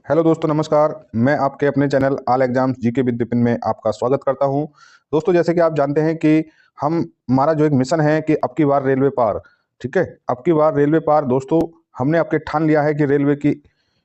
Hello दोस्तों, नमस्कार। मैं आपके अपने channel all exams GK with Vipin में आपका स्वागत करता हूं। दोस्तों, जैसे कि आप जानते हैं कि हमारा जो एक मिशन है कि अब की बार रेलवे पार। ठीक है, अब की बार रेलवे पार। दोस्तों, हमने आपके ठान लिया है कि रेलवे की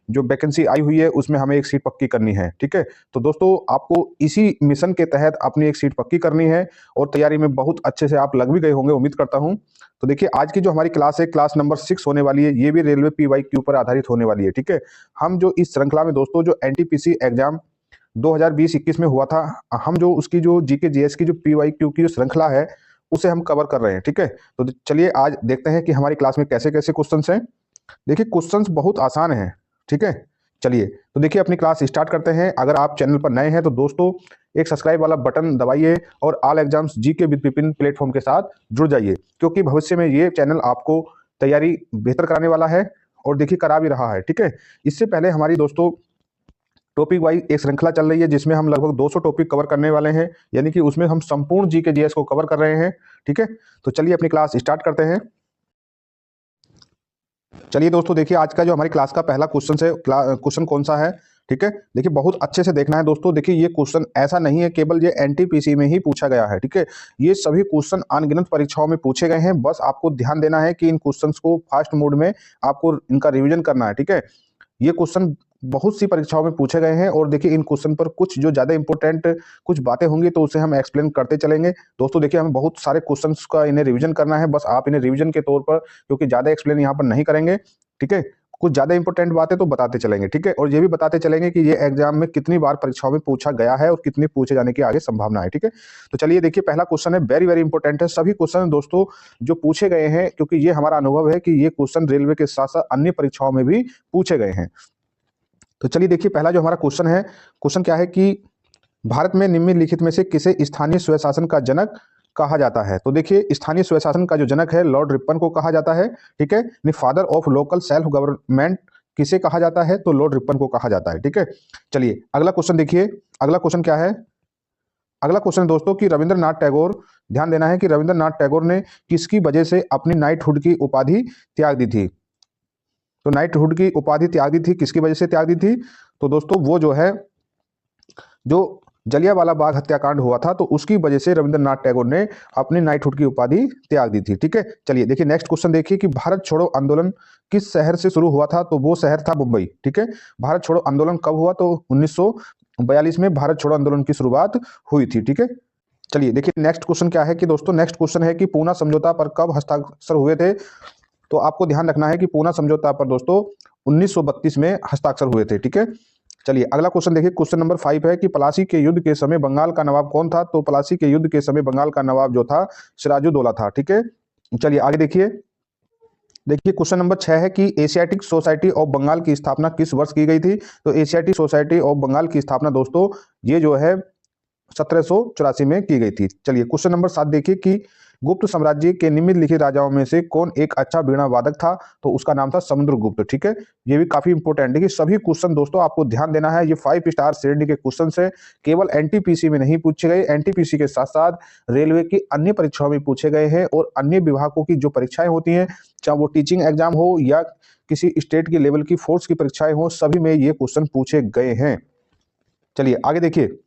जो वैकेंसी आई हुई है उसमें हमें एक सीट पक्की करनी है। ठीक है, तो दोस्तों आपको इसी मिशन के तहत अपनी एक सीट पक्की करनी है और तैयारी में बहुत अच्छे से आप लग भी गए होंगे, उम्मीद करता हूं। तो देखिए, आज की जो हमारी क्लास है, क्लास नंबर 6 होने वाली है। ये भी रेलवे PYQ पर आधारित होने वाली है। ठीक है, हम जो इस श्रृंखला में दोस्तों जो NTPC एग्जाम 2020-21 में हुआ था, हम जो उसकी जो जीके जीएस की जो PYQ की जो श्रृंखला है उसे हम कवर कर रहे हैं। ठीक है, तो चलिए आज देखते हैं कि हमारी क्लास में कैसे कैसे क्वेश्चंस हैं। देखिए, क्वेश्चंस बहुत आसान हैं। ठीक है, चलिए तो देखिए अपनी क्लास स्टार्ट करते हैं। अगर आप चैनल पर नए हैं तो दोस्तों एक सब्सक्राइब वाला बटन दबाइए और all exams GK with Vipin platform के साथ जुड़ जाइए, क्योंकि भविष्य में ये चैनल आपको तैयारी बेहतर कराने वाला है और देखिए करा भी रहा है। ठीक है, इससे पहले हमारी दोस्तों टॉपिक वाइज एक श्रृंखला चल रही है जिसमें हम लगभग 200 टॉपिक कवर करने वाले हैं, यानी कि उसमें हम संपूर्ण जीके जीएस को कवर कर रहे हैं। ठीक है, तो चलिए अपनी क्लास स्टार्ट करते हैं। चलिए दोस्तों, देखिए आज का जो हमारी क्लास का पहला क्वेश्चन है, क्वेश्चन कौन सा है। ठीक है, देखिए बहुत अच्छे से देखना है दोस्तों। देखिए ये क्वेश्चन ऐसा नहीं है केवल ये NTPC में ही पूछा गया है। ठीक है, ये सभी क्वेश्चन अनगिनत परीक्षाओं में पूछे गए हैं। बस आपको ध्यान देना है कि इन क्वेश्चंस को फास्ट मोड में आपको इनका रिवीजन करना है। ठीक है, ये क्वेश्चन बहुत सी परीक्षाओं में पूछे गए हैं और देखिए इन क्वेश्चन पर कुछ जो ज़्यादा इंपॉर्टेंट कुछ बातें होंगी तो उसे हम एक्सप्लेन करते चलेंगे। दोस्तों देखिए, हमें बहुत सारे क्वेश्चंस का इन्हें रिवीजन करना है। बस आप इन्हें रिवीजन के तौर पर, क्योंकि ज़्यादा एक्सप्लेन यहाँ पर नहीं करेंगे। ठीक है, कुछ ज़्यादा इंपॉर्टेंट बातें तो बताते चलेंगे। ठीक है, और ये भी बताते चलेंगे कि ये एग्जाम में कितनी बार परीक्षाओं में पूछा गया है और कितनी पूछे जाने की आगे संभावना है। ठीक है, तो चलिए देखिए पहला क्वेश्चन है, वेरी वेरी इंपॉर्टेंट है। सभी क्वेश्चन दोस्तों जो पूछे गए हैं, क्योंकि ये हमारा अनुभव है कि ये क्वेश्चन रेलवे के साथ साथ अन्य परीक्षाओं में भी पूछे गए हैं। तो चलिए देखिए पहला जो हमारा क्वेश्चन है, क्वेश्चन क्या है कि भारत में निम्नलिखित में से किसे स्थानीय स्वशासन का जनक कहा जाता है। तो देखिए स्थानीय स्वशासन का जो जनक है लॉर्ड रिपन को कहा जाता है। ठीक है, father of local self government किसे कहा जाता है, तो लॉर्ड रिपन को कहा जाता है। ठीक है, चलिए अगला क्वेश्चन देखिए। अगला क्वेश्चन क्या है, अगला क्वेश्चन दोस्तों कि रविंद्रनाथ टैगोर, ध्यान देना है कि रविंद्रनाथ टैगोर ने किसकी वजह से अपनी नाइटहुड की उपाधि त्याग दी थी। तो नाइटहुड की उपाधि त्याग दी थी, किसकी वजह से त्याग दी थी, तो दोस्तों वो जो है जो जलियांवाला बाग हत्याकांड हुआ था तो उसकी वजह से रविंद्रनाथ टैगोर ने अपनी नाइटहुड की उपाधि त्याग दी थी। ठीक है, चलिए देखिए नेक्स्ट क्वेश्चन देखिए कि भारत छोड़ो आंदोलन किस शहर से शुरू हुआ था, तो वो शहर था मुंबई। ठीक है, भारत छोड़ो आंदोलन कब हुआ, तो 1942 में भारत छोड़ो आंदोलन की शुरुआत हुई थी। ठीक है, चलिए देखिए नेक्स्ट क्वेश्चन क्या है कि दोस्तों नेक्स्ट क्वेश्चन है कि पूना समझौता पर कब हस्ताक्षर हुए थे। तो आपको ध्यान रखना है कि पूना समझौता पर दोस्तों 1932 में हस्ताक्षर हुए थे। ठीक है, चलिए अगला क्वेश्चन देखिए, क्वेश्चन नंबर 5 है कि प्लासी के युद्ध के समय बंगाल का नवाब कौन था। तो प्लासी के युद्ध के समय बंगाल का नवाब जो था सिराजुद्दौला था। ठीक है, चलिए आगे देखिए। देखिए क्वेश्चन नंबर 6 है कि एशियाटिक सोसाइटी ऑफ बंगाल की स्थापना किस वर्ष की गई थी। तो एशियाटिक सोसाइटी ऑफ बंगाल की स्थापना दोस्तों ये जो है 1784 में की गई थी। चलिए क्वेश्चन नंबर 7 देखिए कि गुप्त साम्राज्य के निम्नलिखित राजाओं में से कौन एक अच्छा वीणा वादक था। तो उसका नाम था समुद्रगुप्त। ठीक है, ये भी काफी इंपॉर्टेंट है कि सभी क्वेश्चन दोस्तों आपको ध्यान देना है, ये 5 स्टार श्रेणी के क्वेश्चन है, केवल NTPC में नहीं पूछे गए, NTPC के साथ साथ रेलवे की अन्य परीक्षाओं में पूछे गए हैं और अन्य विभागों की जो परीक्षाएं होती हैं, चाहे वो टीचिंग एग्जाम हो या किसी स्टेट की लेवल की फोर्स की परीक्षाएं हो, सभी में ये क्वेश्चन पूछे गए हैं। चलिए आगे देखिए।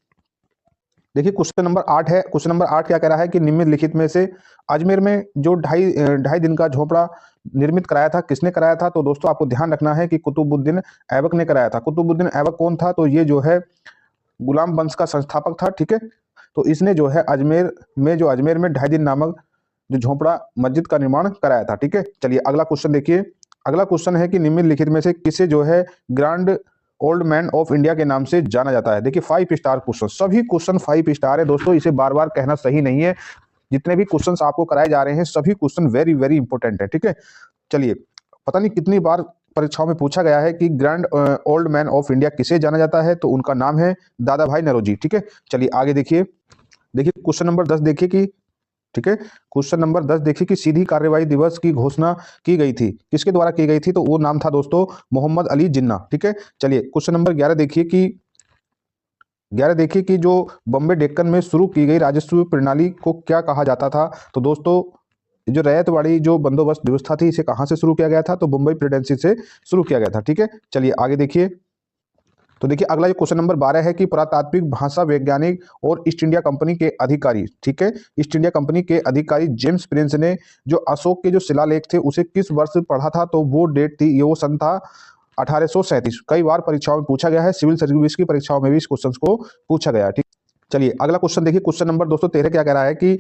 देखिए क्वेश्चन नंबर 8 है। क्वेश्चन नंबर 8 क्या कह रहा है कि निम्नलिखित में से अजमेर में जो ढाई दिन का झोपड़ा निर्मित कराया था किसने कराया था। तो दोस्तों आपको ध्यान रखना है कि कुतुबुद्दीन ऐबक ने कराया था। कुतुबुद्दीन ऐबक कौन था, तो ये जो है गुलाम वंश का संस्थापक था। ठीक है, तो इसने जो है अजमेर में ढाई दिन नामक जो झोपड़ा मस्जिद का निर्माण कराया था। ठीक है, चलिए अगला क्वेश्चन देखिए। अगला क्वेश्चन है कि निम्नलिखित में से किसे जो है grand old man of India के नाम से जाना जाता है। देखिए 5 स्टार क्वेश्चन, सभी क्वेश्चन 5 स्टार है दोस्तों, इसे बार बार कहना सही नहीं है। जितने भी क्वेश्चंस आपको कराए जा रहे हैं सभी क्वेश्चन वेरी वेरी इंपॉर्टेंट है। ठीक है, चलिए पता नहीं कितनी बार परीक्षाओं में पूछा गया है कि grand old man of India किसे जाना जाता है, तो उनका नाम है दादा भाई नौरोजी। ठीक है, चलिए आगे देखिए। देखिए क्वेश्चन नंबर 10 देखिए कि ठीक है, क्वेश्चन नंबर 10 देखिए कि सीधी कार्यवाही दिवस की घोषणा की गई थी, किसके द्वारा की गई थी, तो वो नाम था दोस्तों मोहम्मद अली जिन्ना। ठीक है, चलिए क्वेश्चन नंबर 11 देखिए कि जो बॉम्बे डेक्कन में शुरू की गई राजस्व प्रणाली को क्या कहा जाता था। तो दोस्तों जो रैयतवाड़ी जो बंदोबस्त व्यवस्था थी इसे कहाँ से शुरू किया गया था, तो मुंबई प्रेसिडेंसी से शुरू किया गया था। ठीक है, चलिए आगे देखिए। तो देखिए अगला जो क्वेश्चन नंबर 12 है कि पुरातात्विक भाषा वैज्ञानिक और ईस्ट इंडिया कंपनी के अधिकारी, ठीक है, ईस्ट इंडिया कंपनी के अधिकारी जेम्स प्रिंस ने जो अशोक के जो शिलालेख थे उसे किस वर्ष पढ़ा था, तो वो डेट थी, ये वो सन था 1837। कई बार परीक्षाओं में पूछा गया है, सिविल सर्विस की परीक्षाओं में भी इस क्वेश्चन को पूछा गया है। ठीक, चलिए अगला क्वेश्चन देखिए, क्वेश्चन नंबर दोस्तों 13 क्या कह रहा है कि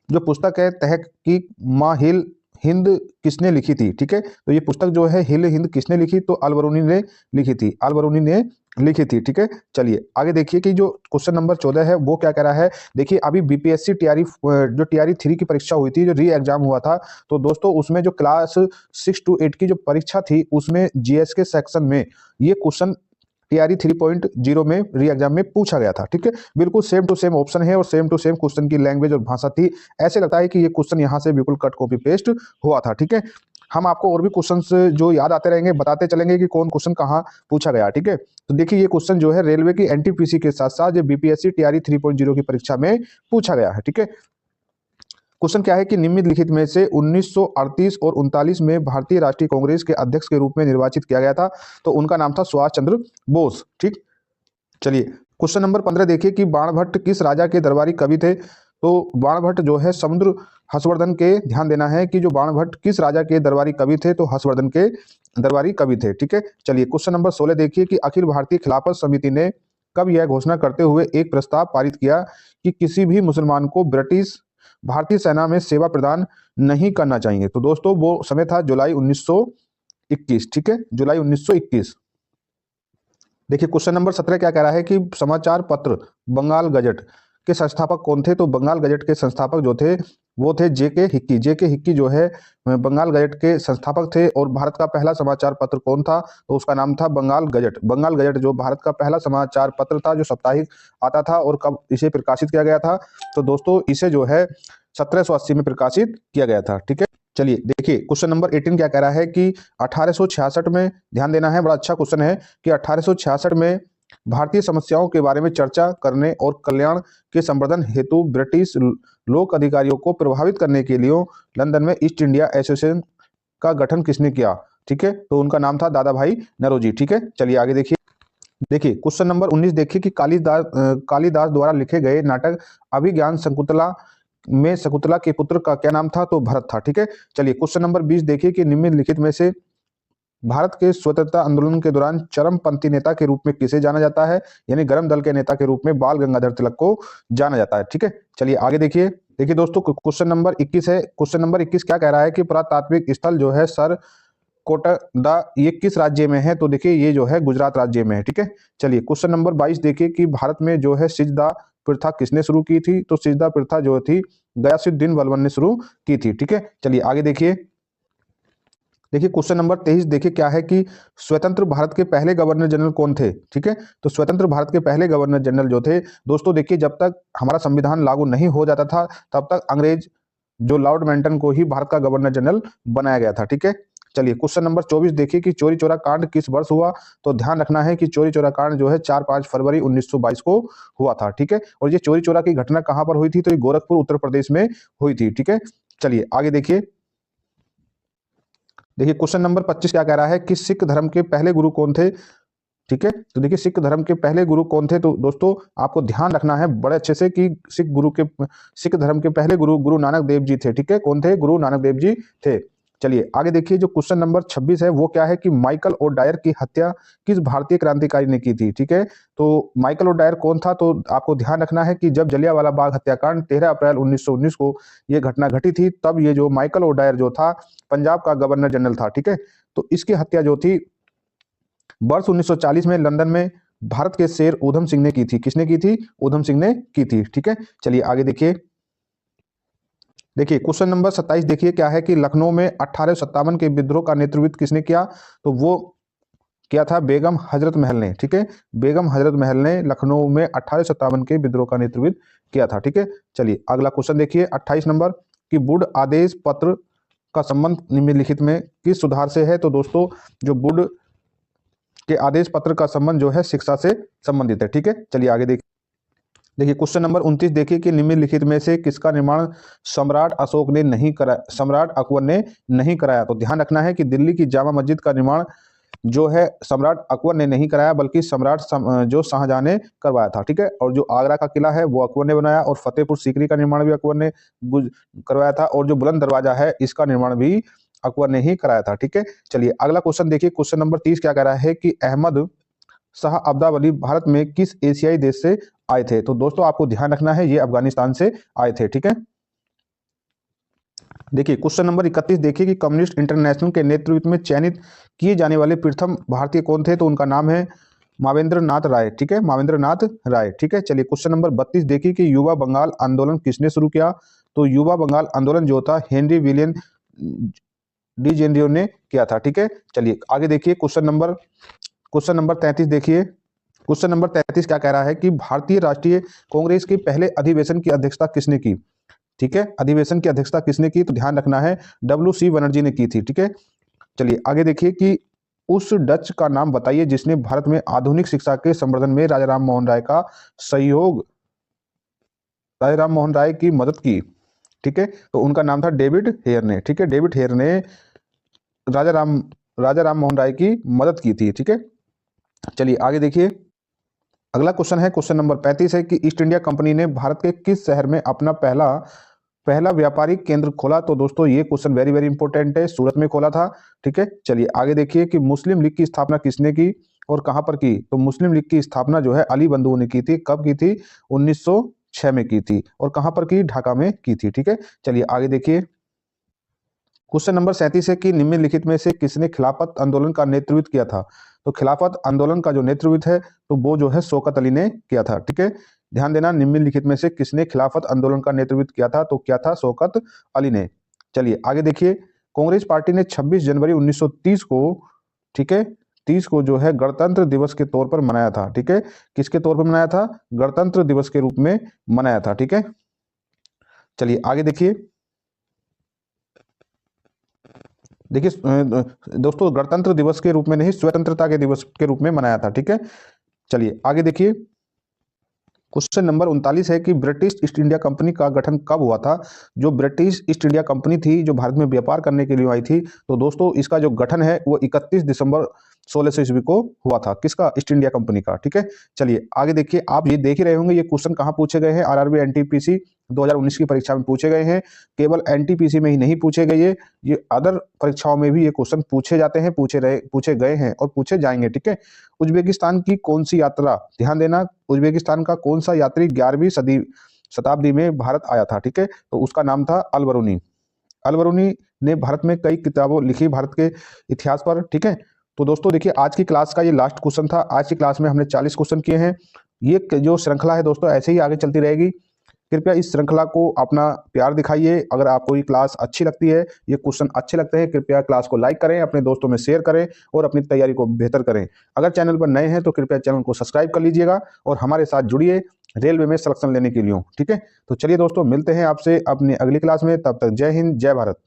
जो पुस्तक है तहकीक माँ हिल हिंद किसने लिखी थी। ठीक है, तो ये पुस्तक जो है हिल हिंद किसने लिखी, तो अलबरूनी ने लिखी थी, अलबरूनी ने लिखी थी। ठीक है, चलिए आगे देखिए कि जो क्वेश्चन नंबर 14 है वो क्या कह रहा है। देखिए अभी बीपीएससी टीआरई जो टीआरई 3 की परीक्षा हुई थी, जो री एग्जाम हुआ था, तो दोस्तों उसमें जो क्लास 6 to 8 की जो परीक्षा थी उसमें जीएस के सेक्शन में ये क्वेश्चन टीआरई 3.0 में री एग्जाम में पूछा गया था। ठीक है, बिल्कुल सेम टू सेम ऑप्शन है और सेम टू सेम क्वेश्चन की लैंग्वेज और भाषा थी। ऐसे लगता है कि ये क्वेश्चन यहाँ से बिल्कुल कट कॉपी पेस्ट हुआ था। ठीक है, हम आपको और भी क्वेश्चंस जो याद आते रहेंगे बताते चलेंगे कि कौन क्वेश्चन कहाँ पूछा गया। ठीक है, तो देखिए ये क्वेश्चन जो है रेलवे की एनटीपीसी के साथ साथ बीपीएससी टीआरई 3.0 की परीक्षा में पूछा गया है। ठीक है, क्वेश्चन क्या है कि निम्नलिखित में से 1938 और 39 में भारतीय राष्ट्रीय कांग्रेस के अध्यक्ष के रूप में निर्वाचित किया गया था, तो उनका नाम था सुभाष चंद्र बोस। ठीक, चलिए क्वेश्चन नंबर 15 देखिए कि बाणभट्ट किस राजा के दरबारी कवि थे, तो बाणभट्ट जो है समुद्र हर्षवर्धन के, ध्यान देना है कि जो बाणभट्ट किस राजा के दरबारी कवि थे, तो हर्षवर्धन के दरबारी कवि थे। ठीक है, चलिए क्वेश्चन नंबर 16 देखिए कि अखिल भारतीय खिलाफत समिति ने कब यह घोषणा करते हुए एक प्रस्ताव पारित किया कि किसी भी मुसलमान को ब्रिटिश भारतीय सेना में सेवा प्रदान नहीं करना चाहिए, तो दोस्तों वो समय था जुलाई 1921। ठीक है, जुलाई 1921। देखिए क्वेश्चन नंबर 17 क्या कह रहा है कि समाचार पत्र बंगाल गजट के संस्थापक कौन थे, तो बंगाल गजट के संस्थापक जो थे वो थे जेके हिक्की। जेके हिक्की जो है बंगाल गजट के संस्थापक थे। और भारत का पहला समाचार पत्र कौन था, तो उसका नाम था बंगाल गजट। बंगाल गजट जो भारत का पहला समाचार पत्र था जो साप्ताहिक आता था। और कब इसे प्रकाशित किया गया था, तो दोस्तों इसे जो है 1780 में प्रकाशित किया गया था। ठीक है, चलिए देखिए क्वेश्चन नंबर 18 क्या कह रहा है कि 1866 में, ध्यान देना है बड़ा अच्छा क्वेश्चन है, कि 1866 में भारतीय समस्याओं के बारे में चर्चा करने और कल्याण के संवर्धन हेतु ब्रिटिश लोक अधिकारियों को प्रभावित करने के लिए लंदन में ईस्ट इंडिया एसोसिएशन का गठन किसने किया। ठीक है, तो उनका नाम था दादा भाई नौरोजी। ठीक है, चलिए आगे देखिए। देखिए क्वेश्चन नंबर 19 देखिए कि कालिदास द्वारा लिखे गए नाटक अभिज्ञान शकुंतला में शकुंतला के पुत्र का क्या नाम था, तो भरत था। ठीक है, चलिए क्वेश्चन नंबर 20 देखिए कि निम्नलिखित में से भारत के स्वतंत्रता आंदोलन के दौरान चरमपंथी नेता के रूप में किसे जाना जाता है, यानी गर्म दल के नेता के रूप में बाल गंगाधर तिलक को जाना जाता है। ठीक है, चलिए आगे देखिए। देखिए दोस्तों क्वेश्चन नंबर 21 है। क्वेश्चन नंबर 21 क्या कह रहा है कि पुरातात्विक स्थल जो है सर कोटदा ये किस राज्य में है, तो देखिए ये जो है गुजरात राज्य में है। ठीक है, चलिए क्वेश्चन नंबर 22 देखिए कि भारत में जो है सिजदा प्रथा किसने शुरू की थी, तो सिजदा प्रथा जो थी गयासुद्दीन बलबन ने शुरू की थी। ठीक है, चलिए आगे देखिए। देखिए क्वेश्चन नंबर 23 देखिए क्या है कि स्वतंत्र भारत के पहले गवर्नर जनरल कौन थे। ठीक है, तो स्वतंत्र भारत के पहले गवर्नर जनरल जो थे दोस्तों, देखिए जब तक हमारा संविधान लागू नहीं हो जाता था तब तक अंग्रेज जो लॉर्ड मेंटन को ही भारत का गवर्नर जनरल बनाया गया था। ठीक है, चलिए क्वेश्चन नंबर 24 देखिए कि चोरी चोरा कांड किस वर्ष हुआ, तो ध्यान रखना है कि चोरी चोरा कांड जो है 4-5 फरवरी 1922 को हुआ था। ठीक है, और ये चोरी चोरा की घटना कहां पर हुई थी, तो ये गोरखपुर उत्तर प्रदेश में हुई थी। ठीक है, चलिए आगे देखिए। देखिए क्वेश्चन नंबर 25 क्या कह रहा है कि सिख धर्म के पहले गुरु कौन थे। ठीक है, तो देखिए सिख धर्म के पहले गुरु कौन थे, तो दोस्तों आपको ध्यान रखना है बड़े अच्छे से कि सिख धर्म के पहले गुरु गुरु नानक देव जी थे। ठीक है, कौन थे, गुरु नानक देव जी थे। चलिए आगे देखिए जो क्वेश्चन नंबर 26 है वो क्या है कि माइकल ओडायर की हत्या किस भारतीय क्रांतिकारी ने की थी। ठीक है, तो माइकल ओडायर कौन था, तो आपको ध्यान रखना है कि जब जलियांवाला बाग हत्याकांड 13 अप्रैल 1919 को ये घटना घटी थी, तब ये जो माइकल ओडायर जो था पंजाब का गवर्नर जनरल था। ठीक है, तो इसकी हत्या जो थी वर्ष 1940 में लंदन में भारत के शेर ऊधम सिंह ने की थी। किसने की थी, ऊधम सिंह ने की थी। ठीक है, चलिए आगे देखिए। देखिए क्वेश्चन नंबर 27 देखिए क्या है कि लखनऊ में 1857 के विद्रोह का नेतृत्व किसने किया, तो वो किया था बेगम हजरत महल ने। ठीक है, बेगम हजरत महल ने लखनऊ में 1857 के विद्रोह का नेतृत्व किया था। ठीक है, चलिए अगला क्वेश्चन देखिए 28 नंबर कि वुड आदेश पत्र का संबंध निम्नलिखित में किस सुधार से है, तो दोस्तों जो वुड के आदेश पत्र का संबंध जो है शिक्षा से संबंधित है। ठीक है, चलिए आगे देखिए क्वेश्चन नंबर 29 देखिए कि निम्नलिखित में से किसका निर्माण सम्राट अकबर ने नहीं कराया, तो ध्यान रखना है कि दिल्ली की जामा मस्जिद का निर्माण जो है सम्राट अकबर ने नहीं कराया, बल्कि जो शाहजहां ने करवाया था, ठीक है। और जो आगरा का किला है वो अकबर ने बनाया, और फतेहपुर सीकरी का निर्माण भी अकबर ने करवाया था, और जो बुलंद दरवाजा है इसका निर्माण भी अकबर ने ही कराया था, ठीक है। चलिए अगला क्वेश्चन देखिए, क्वेश्चन नंबर 30 क्या कह रहा है कि अहमद शाह अब्दावली भारत में किस एशियाई देश से आए थे। तो दोस्तों आपको ध्यान रखना है, ये अफगानिस्तान से आए थे, ठीक है। देखिए क्वेश्चन नंबर 31 देखिए कि कम्युनिस्ट इंटरनेशनल के नेतृत्व में चयनित किए जाने वाले प्रथम भारतीय कौन थे। तो उनका नाम है मावेंद्र नाथ राय, ठीक है, मावेंद्र नाथ राय, ठीक है। चलिए क्वेश्चन नंबर 32 देखिए कि युवा बंगाल आंदोलन किसने शुरू किया। तो युवा बंगाल आंदोलन जो था हेनरी विलियम डिजेनरियो ने किया था, ठीक है। चलिए आगे देखिए क्वेश्चन नंबर 33 देखिए, क्वेश्चन नंबर 33 क्या कह रहा है कि भारतीय राष्ट्रीय कांग्रेस के पहले अधिवेशन की अध्यक्षता किसने की, ठीक है। अधिवेशन की अध्यक्षता किसने की, तो ध्यान रखना है WC बनर्जी ने की थी, ठीक है। चलिए आगे देखिए कि उस डच का नाम बताइए जिसने भारत में आधुनिक शिक्षा के संवर्धन में राजा राम मोहन राय की मदद की, ठीक है। तो उनका नाम था डेविड हेयर ने, ठीक है। डेविड हेयर ने राजा राम मोहन राय की मदद की थी, ठीक है। चलिए आगे देखिए, अगला क्वेश्चन है, क्वेश्चन नंबर 35 है कि ईस्ट इंडिया कंपनी ने भारत के किस शहर में अपना पहला व्यापारिक केंद्र खोला। तो दोस्तों ये क्वेश्चन वेरी वेरी इंपॉर्टेंट है, सूरत में खोला था, ठीक है। चलिए आगे देखिए कि मुस्लिम लीग की स्थापना किसने की और कहां पर की। तो मुस्लिम लीग की स्थापना जो है अली बंधुओं ने की थी। कब की थी, 1906 में की थी, और कहां पर की, ढाका में की थी, ठीक है। चलिए आगे देखिए, क्वेश्चन नंबर 37 है कि निम्नलिखित में से किसने खिलाफत आंदोलन का नेतृत्व किया था। तो खिलाफत आंदोलन का जो नेतृत्व है तो वो जो है शौकत अली ने किया था, ठीक है। ध्यान देना, निम्नलिखित में से किसने खिलाफत आंदोलन का नेतृत्व किया था, तो क्या था, शौकत अली ने। चलिए आगे देखिए, कांग्रेस पार्टी ने 26 जनवरी 1930 को, ठीक है, 30 को जो है गणतंत्र दिवस के तौर पर मनाया था, ठीक है। किसके तौर पर मनाया था, गणतंत्र दिवस के रूप में मनाया था, ठीक है। चलिए आगे देखिए, दोस्तों गणतंत्र दिवस के रूप में नहीं, स्वतंत्रता के दिवस के रूप में मनाया था, ठीक है। चलिए आगे देखिए, क्वेश्चन नंबर 39 है कि ब्रिटिश ईस्ट इंडिया कंपनी का गठन कब हुआ था। जो ब्रिटिश ईस्ट इंडिया कंपनी थी जो भारत में व्यापार करने के लिए आई थी, तो दोस्तों इसका जो गठन है वो 31 दिसंबर 1600 ईस्वी को हुआ था। किसका, ईस्ट इंडिया कंपनी का, ठीक है। चलिए आगे देखिए, आप ये देख ही रहे होंगे ये क्वेश्चन कहाँ पूछे गए हैं, आरआरबी एनटीपीसी 2019 की परीक्षा में पूछे गए हैं। केवल एनटीपीसी में ही नहीं पूछे गए, ये अदर परीक्षाओं में भी ये क्वेश्चन पूछे जाते हैं, पूछे गए हैं और पूछे जाएंगे, ठीक है। उज्बेकिस्तान की कौन सी यात्रा, ध्यान देना, उज्बेकिस्तान का कौन सा यात्री 11वीं शताब्दी में भारत आया था, ठीक है। तो उसका नाम था अल-बरूनी। अल-बरूनी ने भारत में कई किताबों लिखी भारत के इतिहास पर, ठीक है। तो दोस्तों देखिए आज की क्लास का ये लास्ट क्वेश्चन था। आज की क्लास में हमने 40 क्वेश्चन किए हैं। ये जो श्रृंखला है दोस्तों ऐसे ही आगे चलती रहेगी। कृपया इस श्रृंखला को अपना प्यार दिखाइए। अगर आपको ये क्लास अच्छी लगती है, ये क्वेश्चन अच्छे लगते हैं, कृपया क्लास को लाइक करें, अपने दोस्तों में शेयर करें और अपनी तैयारी को बेहतर करें। अगर चैनल पर नए हैं तो कृपया चैनल को सब्सक्राइब कर लीजिएगा और हमारे साथ जुड़िए रेलवे में सिलेक्शन लेने के लिए, ठीक है। तो चलिए दोस्तों, मिलते हैं आपसे अपनी अगली क्लास में, तब तक जय हिंद, जय भारत।